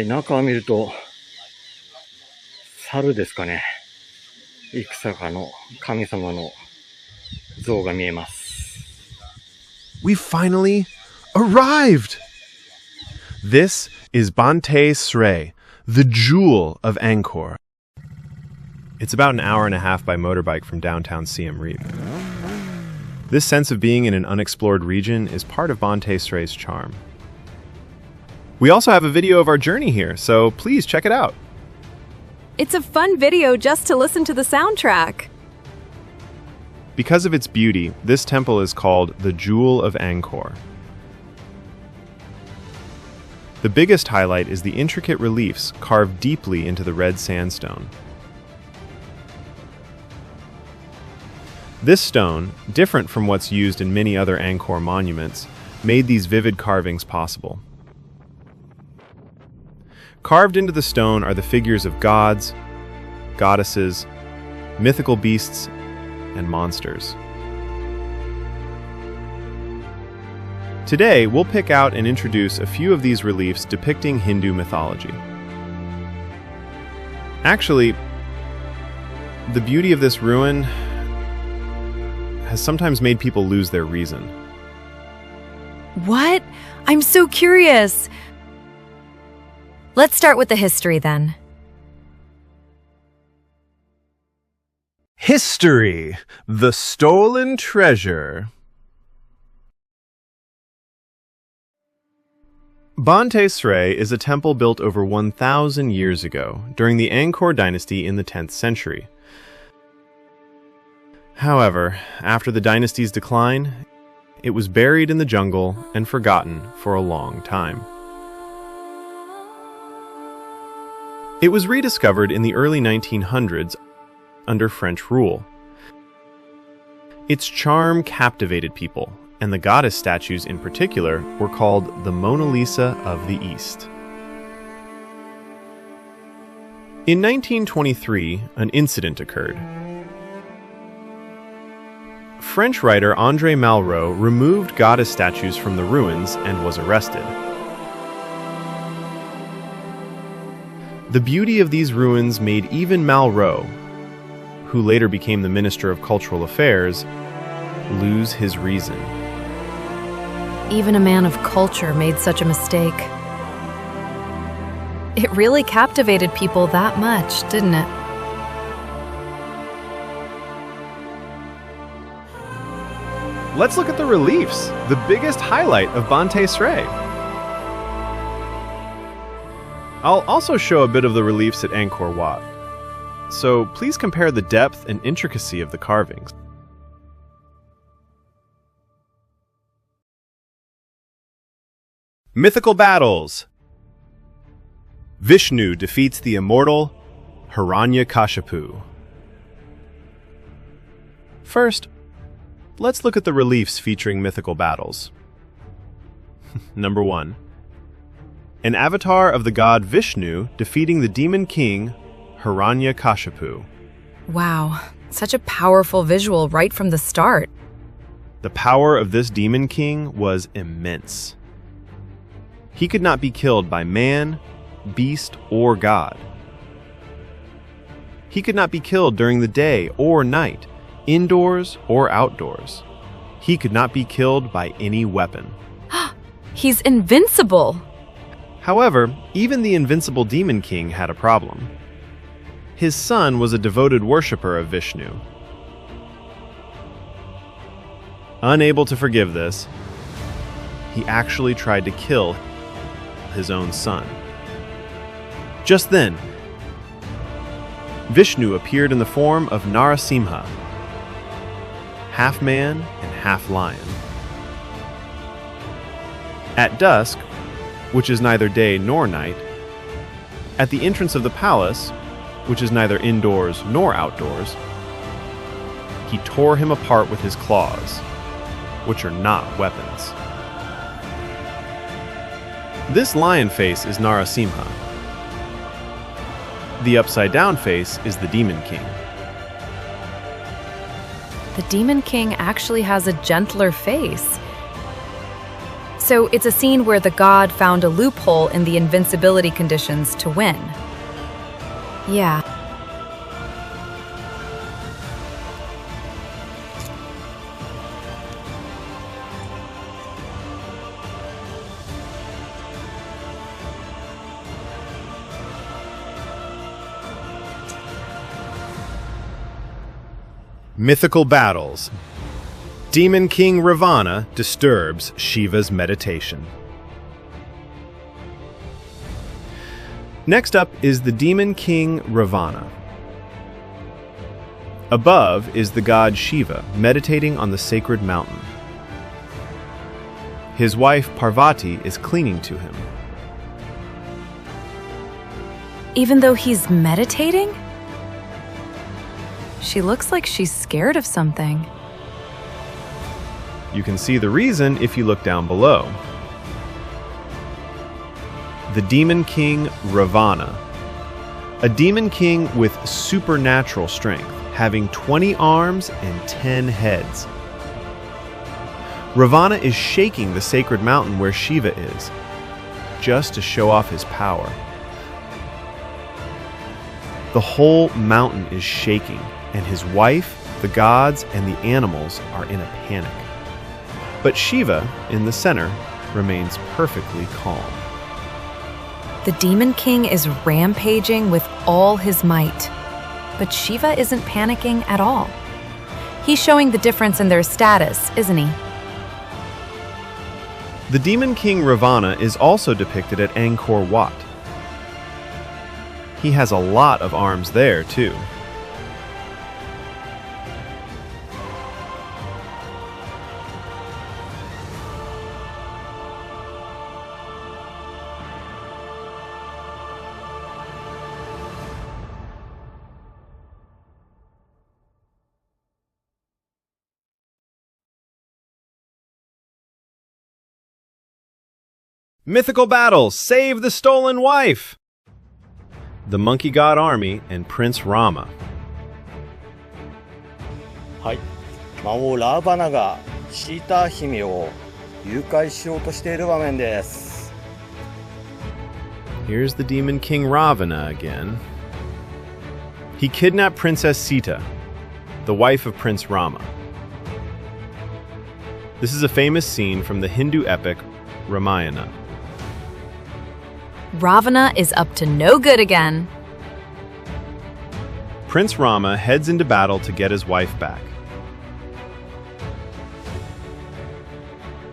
い、中を見ると、猿ですかね。いくさかの神様の像が見えます。We finally arrived! This is Banteay Srei, the Jewel of Angkor. It's about an hour and a half by motorbike from downtown Siem Reap. This sense of being in an unexplored region is part of Banteay Srei's charm. We also have a video of our journey here, so please check it out. It's a fun video just to listen to the soundtrack. Because of its beauty, this temple is called the Jewel of Angkor. The biggest highlight is the intricate reliefs carved deeply into the red sandstone. This stone, different from what's used in many other Angkor monuments, made these vivid carvings possible. Carved into the stone are the figures of gods, goddesses, mythical beasts, and monsters. Today, we'll pick out and introduce a few of these reliefs depicting Hindu mythology. Actually, the beauty of this ruin has sometimes made people lose their reason. What? I'm so curious. Let's start with the history then. History, the stolen treasure. Banteay Srei is a temple built over 1,000 years ago, during the Angkor dynasty in the 10th century. However, after the dynasty's decline, it was buried in the jungle and forgotten for a long time. It was rediscovered in the early 1900s under French rule. Its charm captivated people, and the goddess statues in particular were called the Mona Lisa of the East. In 1923, an incident occurred. French writer Andre Malraux removed goddess statues from the ruins and was arrested. The beauty of these ruins made even Malraux, who later became the Minister of Cultural Affairs, lose his reason. Even a man of culture made such a mistake. It really captivated people that much, didn't it? Let's look at the reliefs, the biggest highlight of Banteay Srei. I'll also show a bit of the reliefs at Angkor Wat, so please compare the depth and intricacy of the carvings. Mythical battles. Vishnu defeats the immortal Hiranyakashipu. First, let's look at the reliefs featuring mythical battles. Number 1. An avatar of the god Vishnu defeating the demon king Hiranyakashipu. Wow, such a powerful visual right from the start. The power of this demon king was immense. He could not be killed by man, beast, or god. He could not be killed during the day or night, indoors or outdoors. He could not be killed by any weapon. He's invincible! However, even the invincible demon king had a problem. His son was a devoted worshipper of Vishnu. Unable to forgive this, he actually tried to kill his own son. Just then, Vishnu appeared in the form of Narasimha, half man and half lion. At dusk, which is neither day nor night, at the entrance of the palace, which is neither indoors nor outdoors, he tore him apart with his claws, which are not weapons. This lion face is Narasimha. The upside-down face is the Demon King. The Demon King actually has a gentler face. So it's a scene where the god found a loophole in the invincibility conditions to win. Yeah. Mythical battles. Demon King Ravana disturbs Shiva's meditation. Next up is the Demon King Ravana. Above is the god Shiva meditating on the sacred mountain. His wife Parvati is clinging to him. Even though he's meditating? She looks like she's scared of something. You can see the reason if you look down below. The Demon King Ravana. A demon king with supernatural strength, having 20 arms and 10 heads. Ravana is shaking the sacred mountain where Shiva is, just to show off his power. The whole mountain is shaking, and his wife, the gods, and the animals are in a panic. But Shiva, in the center, remains perfectly calm. The Demon King is rampaging with all his might. But Shiva isn't panicking at all. He's showing the difference in their status, isn't he? The Demon King Ravana is also depicted at Angkor Wat. He has a lot of arms there, too. Mythical battles, save the stolen wife! The Monkey God Army and Prince Rama. はい。魔王ラーバナがシーター姫を誘拐しようとしている場面です。Here's the Demon King Ravana again. He kidnapped Princess Sita, the wife of Prince Rama. This is a famous scene from the Hindu epic Ramayana. Ravana is up to no good again. Prince Rama heads into battle to get his wife back.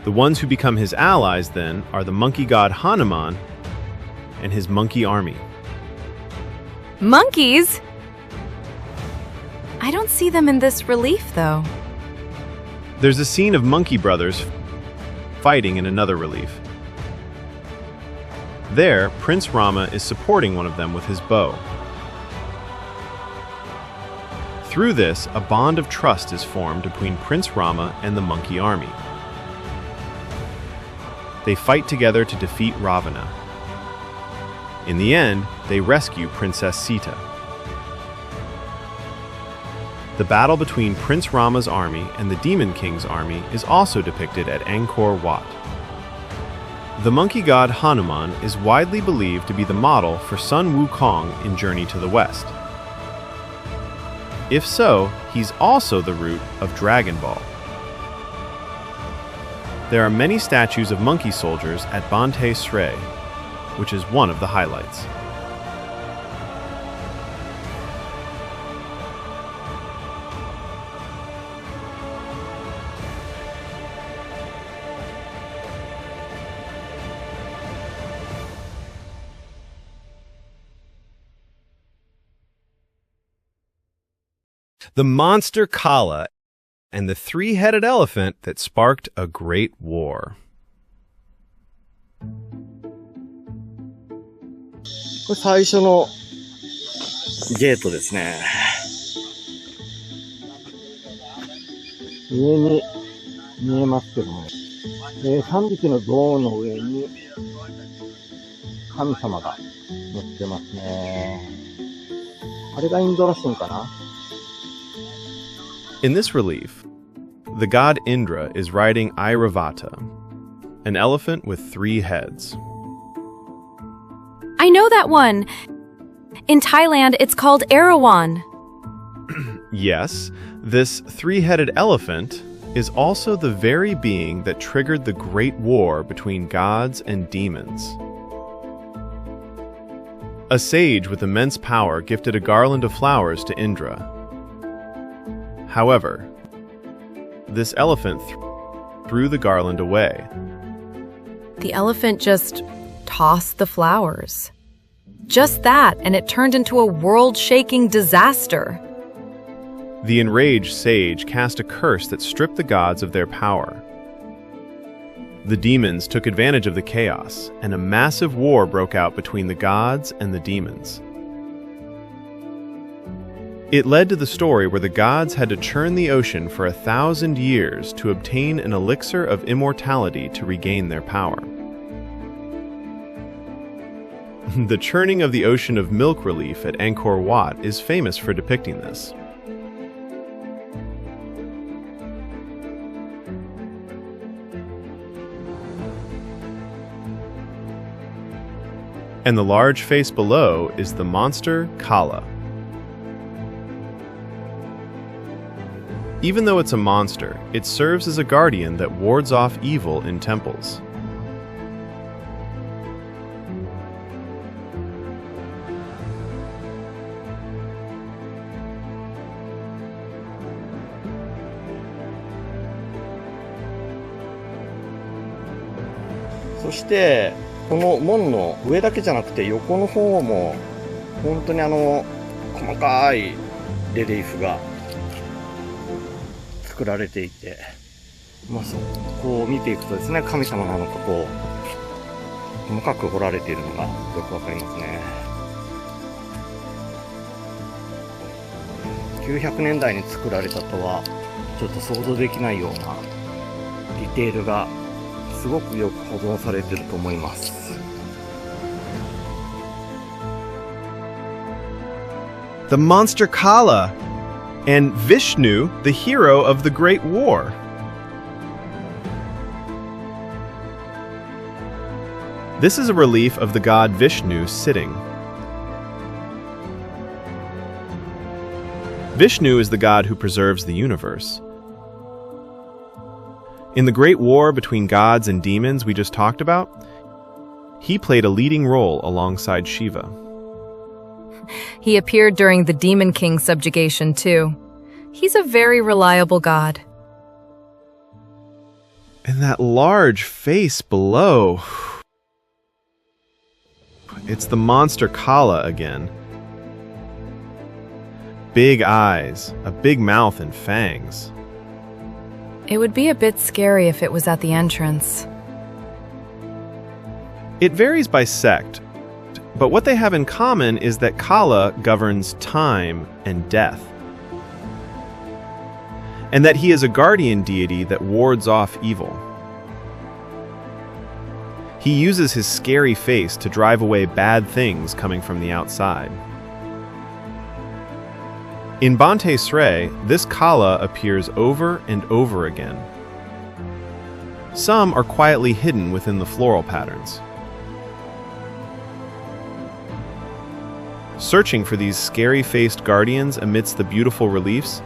The ones who become his allies, then, are the monkey god Hanuman and his monkey army. Monkeys? I don't see them in this relief, though. There's a scene of monkey brothers fighting in another relief. There, Prince Rama is supporting one of them with his bow. Through this, a bond of trust is formed between Prince Rama and the monkey army. They fight together to defeat Ravana. In the end, they rescue Princess Sita. The battle between Prince Rama's army and the Demon King's army is also depicted at Angkor Wat. The monkey god Hanuman is widely believed to be the model for Sun Wukong in Journey to the West. If so, he's also the root of Dragon Ball. There are many statues of monkey soldiers at Banteay Srei, which is one of the highlights. The monster Kala and the three-headed elephant that sparked a great war. これ最初のゲートですね。上に見えますけども、3匹の象の上に神様が乗ってますね。あれがインドの神かな？ In this relief, the god Indra is riding Airavata, an elephant with 3 heads. I know that one. In Thailand, it's called Erawan. Yes, this 3-headed elephant is also the very being that triggered the Great War between gods and demons. A sage with immense power gifted a garland of flowers to Indra. However, this elephant threw the garland away. The elephant just tossed the flowers. Just that, and it turned into a world-shaking disaster. The enraged sage cast a curse that stripped the gods of their power. The demons took advantage of the chaos, and a massive war broke out between the gods and the demons. It led to the story where the gods had to churn the ocean for 1,000 years to obtain an elixir of immortality to regain their power. The churning of the ocean of milk relief at Angkor Wat is famous for depicting this. And the large face below is the monster Kala. Even though it's a monster, it serves as a guardian that wards off evil in temples.そしてこの門の上だけじゃなくて横の方も本当に細かいレリーフが作られていて、そこを見ていくとですね、神様なのか細かく彫られているのがよくわかりますね。900年代に作られたとはちょっと想像できないようなディテールがすごくよく保存されていると思います。The monster Kala and Vishnu, the hero of the Great War. This is a relief of the god Vishnu sitting. Vishnu is the god who preserves the universe. In the Great War between gods and demons we just talked about, he played a leading role alongside Shiva. He appeared during the Demon King subjugation, too. He's a very reliable god. And that large face below. It's the monster Kala again. Big eyes, a big mouth and fangs. It would be a bit scary if it was at the entrance. It varies by sect, but what they have in common is that Kala governs time and death, and that he is a guardian deity that wards off evil. He uses his scary face to drive away bad things coming from the outside. In Banteay Srei, this Kala appears over and over again. Some are quietly hidden within the floral patterns. Searching for these scary-faced guardians amidst the beautiful reliefs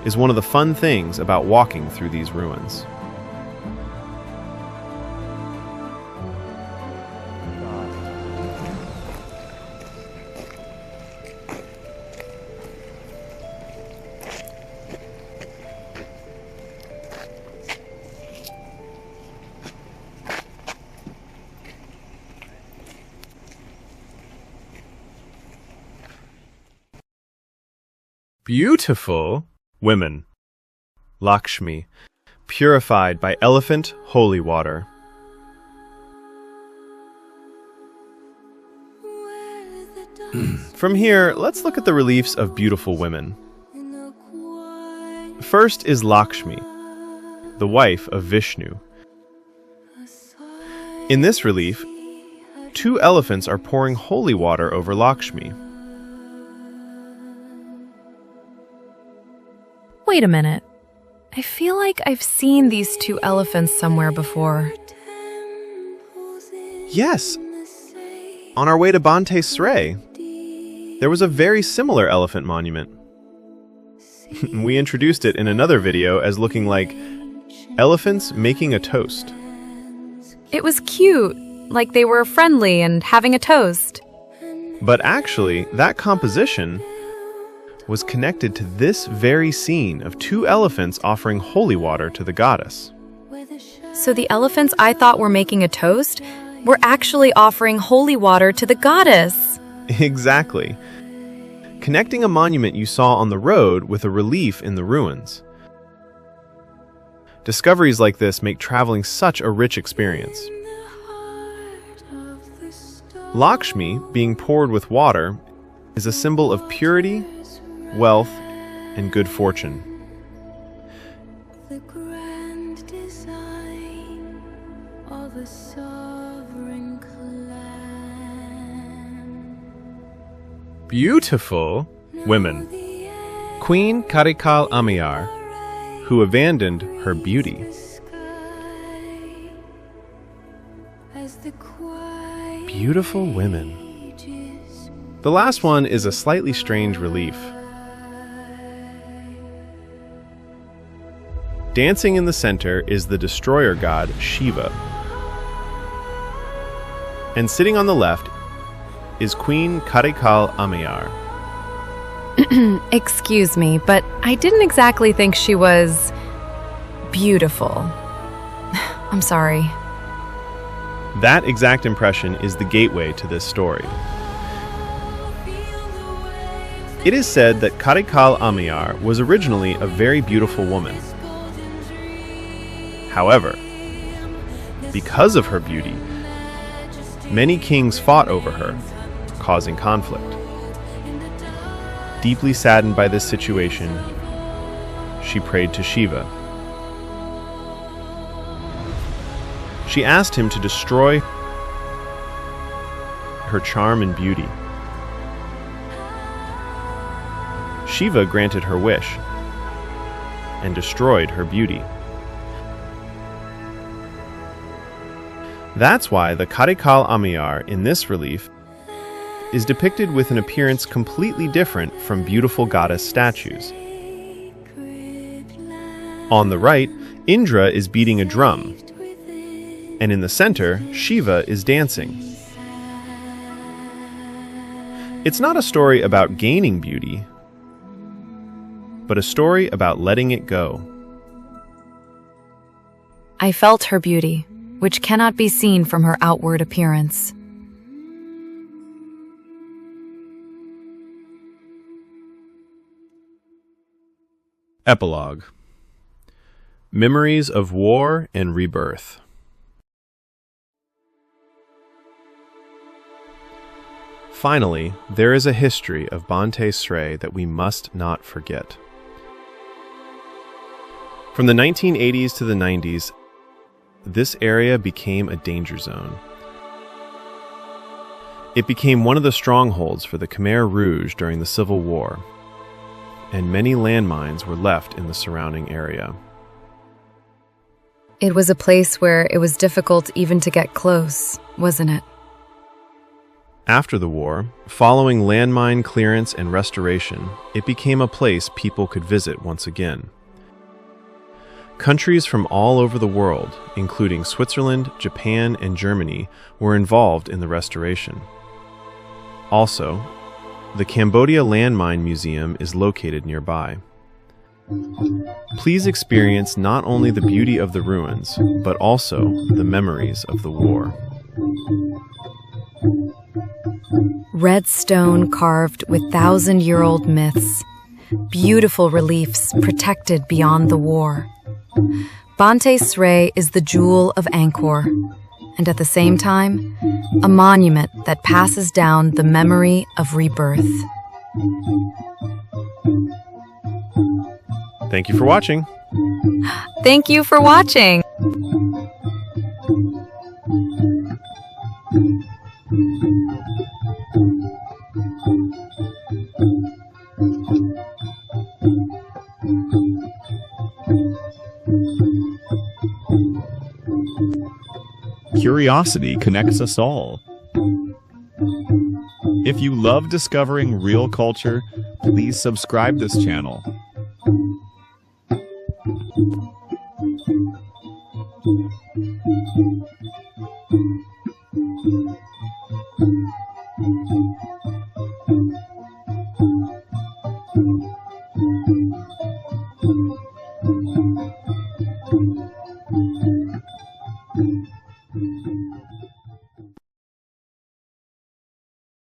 is one of the fun things about walking through these ruins. Beautiful women. Lakshmi, purified by elephant holy water. From here, let's look at the reliefs of beautiful women. First is Lakshmi, the wife of Vishnu. In this relief, 2 elephants are pouring holy water over Lakshmi. Wait a minute. I feel like I've seen these two elephants somewhere before. Yes. On our way to Banteay Srei, there was a very similar elephant monument. We introduced it in another video as looking like elephants making a toast. It was cute, like they were friendly and having a toast. But actually, that composition was connected to this very scene of two elephants offering holy water to the goddess. So the elephants I thought were making a toast were actually offering holy water to the goddess. Exactly. Connecting a monument you saw on the road with a relief in the ruins. Discoveries like this make traveling such a rich experience. Lakshmi, being poured with water, is a symbol of purity, wealth, and good fortune. The grand design of a sovereign clan. Beautiful women. Queen Karikal Ammayar, who abandoned her beauty. Beautiful women. The last one is a slightly strange relief. Dancing in the center is the destroyer god Shiva. And sitting on the left is Queen Karikal Ammayar. Excuse me, but I didn't exactly think she was beautiful. I'm sorry. That exact impression is the gateway to this story. It is said that Karikal Ammayar was originally a very beautiful woman. However, because of her beauty, many kings fought over her, causing conflict. Deeply saddened by this situation, she prayed to Shiva. She asked him to destroy her charm and beauty. Shiva granted her wish and destroyed her beauty. That's why the Karikal Ammayar in this relief is depicted with an appearance completely different from beautiful goddess statues. On the right, Indra is beating a drum, and in the center, Shiva is dancing. It's not a story about gaining beauty, but a story about letting it go. I felt her beauty, which cannot be seen from her outward appearance. Epilogue. Memories of War and Rebirth. Finally, there is a history of Banteay Srei that we must not forget. From the 1980s to the 90s, this area became a danger zone. It became one of the strongholds for the Khmer Rouge during the Civil War, and many landmines were left in the surrounding area. It was a place where it was difficult even to get close, wasn't it? After the war, following landmine clearance and restoration, it became a place people could visit once again. Countries from all over the world, including Switzerland, Japan, and Germany, were involved in the restoration. Also, the Cambodia Landmine Museum is located nearby. Please experience not only the beauty of the ruins, but also the memories of the war. Red stone carved with thousand-year-old myths, beautiful reliefs protected beyond the war. Banteay Srei is the Jewel of Angkor, and at the same time, a monument that passes down the memory of rebirth. Thank you for watching. Thank you for watching. curiosity connects us all. If you love discovering real culture, please subscribe this channel.